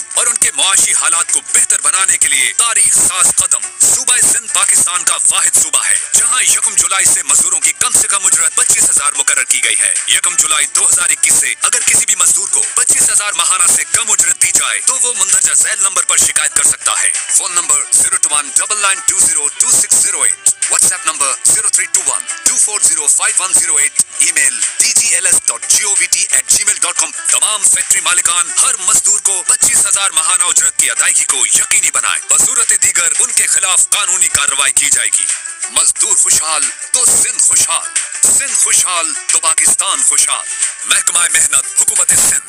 मजदूर और उनके मुआशी हालात को बेहतर बनाने के लिए तारीख साज कदम। सूबा सिंध पाकिस्तान का वाहिद सूबा है जहां 1 जुलाई से मजदूरों की कम से कम उजरत 25,000 मुकर्रर की गई है। 1 जुलाई 2021 से अगर किसी भी मजदूर को 25,000 माहाना से कम उजरत दी जाए तो वो मुंदरजा झैल नंबर पर शिकायत कर सकता है। Phone number 02199202608, WhatsApp number 0321240510, email dgls.govt@gmail.com। तमाम फैक्ट्री मालिकान हर मजदूर को 25,000 माहाना उजरत की अदायगी को यकीनी बनाए। बसूरत दीगर उनके खिलाफ कानूनी कार्रवाई की जाएगी। मजदूर खुशहाल तो सिंध खुशहाल, सिंध खुशहाल तो पाकिस्तान खुशहाल। महकमा मेहनत, हुकूमत सिंध।